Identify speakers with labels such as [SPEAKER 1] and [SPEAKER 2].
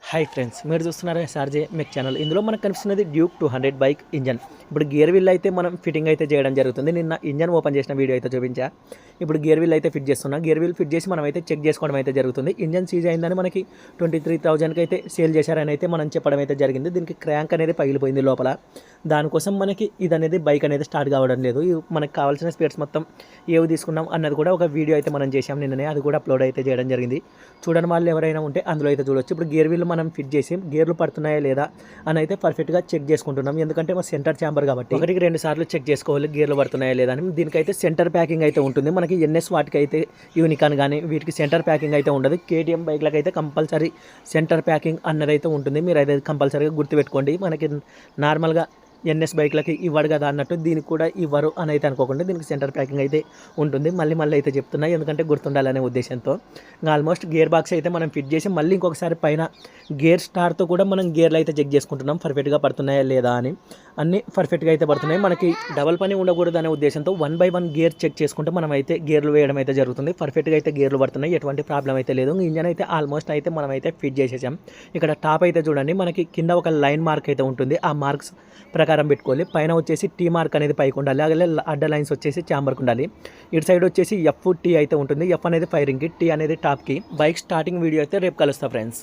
[SPEAKER 1] Hi friends, మీరు చూస్తున్నారు SRJ మెక్ channel. ఇందులో మనకు కనిపిస్తున్నది డ్యూక్ 200 బైక్ ఇంజన్. ఇప్పుడు గేర్ వీల్ అయితే మనం ఫిట్టింగ్ అయితే చేయడం జరుగుతుంది. నిన్న ఇంజన్ ఓపెన్ చేసిన వీడియో అయితే చూపించా. ఇప్పుడు గేర్ వీల్ అయితే ఫిట్ చేస్తున్నా. గేర్ వీల్ ఫిట్ చేసి మనం అయితే చెక్ చేసుకోవడం అయితే జరుగుతుంది. ఇంజన్ సీజ్ అయిందని మనకి 23,000కి అయితే సేల్ చేశారని అయితే మనం చెప్పడం అయితే జరిగింది. దీనికి క్రాంక్ అనేది పగిలిపోయింది లోపల. దానికోసం మనకి ఇది అనేది బైక్ అనేది స్టార్ట్ కావడం లేదు. మనకు కావాల్సిన స్పేర్స్ మొత్తం ఏవి తీసుకున్నాం అన్నది కూడా ఒక వీడియో అయితే మనం చేసాం నిన్ననే. అది కూడా అప్లోడ్ అయితే చేయడం జరిగింది. చూడని వాళ్ళు ఎవరైనా ఉంటే అందులో అయితే చూడొచ్చు. ఇప్పుడు గేర్ వీల్ మనం ఫిట్ చేసి గేర్లు పడుతున్నాయా లేదా అని అయితే పర్ఫెక్ట్గా చెక్ చేసుకుంటున్నాం. ఎందుకంటే మా సెంటర్ ఛాంబర్ కాబట్టి 1-2 సార్లు చెక్ చేసుకోవాలి గేర్లు పడుతున్నాయా లేదా అని. దీనికైతే సెంటర్ ప్యాకింగ్ అయితే ఉంటుంది. మనకి ఎన్ఎస్ వాటికి అయితే యూనికాన్ కానీ వీటికి సెంటర్ ప్యాకింగ్ అయితే ఉండదు. కేటీఎం బైక్లకు అయితే కంపల్సరీ సెంటర్ ప్యాకింగ్ అన్నది అయితే ఉంటుంది. మీరు అయితే కంపల్సరీగా గుర్తుపెట్టుకోండి. మనకి నార్మల్గా ఎన్ఎస్ బైక్లకి ఇవ్వడు కదా అన్నట్టు దీనికి కూడా ఇవ్వరు అని అయితే అనుకోకుండా దీనికి సెంటర్ ప్యాకింగ్ అయితే ఉంటుంది. మళ్ళీ అయితే చెప్తున్నా, ఎందుకంటే గుర్తుండాలనే ఉద్దేశంతో. ఆల్మోస్ట్ గేర్ బాక్స్ అయితే మనం ఫిట్ చేసి మళ్ళీ ఇంకొకసారి పైన గేర్ స్టార్తో కూడా మనం గేర్లు అయితే చెక్ చేసుకుంటున్నాం పర్ఫెక్ట్గా పడుతున్నాయా లేదా అని. అన్నీ పర్ఫెక్ట్గా అయితే పడుతున్నాయి. మనకి డబల్ పని ఉండకూడదు అనే ఉద్దేశంతో 1 by 1 గేర్ చెక్ చేసుకుంటే మనం అయితే గేర్లు వేయడం అయితే జరుగుతుంది. పర్ఫెక్ట్గా అయితే గేర్లు పడుతున్నాయి, ఎటువంటి ప్రాబ్లం అయితే లేదు. ఇంజన్ అయితే ఆల్మోస్ట్ అయితే మనం అయితే ఫిట్ చేసేసాం. ఇక్కడ టాప్ అయితే చూడండి, మనకి కింద ఒక లైన్ మార్క్ అయితే ఉంటుంది. ఆ మార్క్స్ ప్రకారం పెట్టుకోవాలి. పైన వచ్చేసి టీ మార్క్ అనేది పైకి ఉండాలి. అలాగే అడ్డ లైన్స్ వచ్చేసి ఛాంబర్కి ఉండాలి. ఇటు సైడ్ వచ్చేసి ఎఫ్ టీ అయితే ఉంటుంది. ఎఫ్ అనేది ఫైరింగ్కి, టీ అనేది టాప్కి. బైక్ స్టార్టింగ్ వీడియో అయితే రేపు కలుస్తా ఫ్రెండ్స్.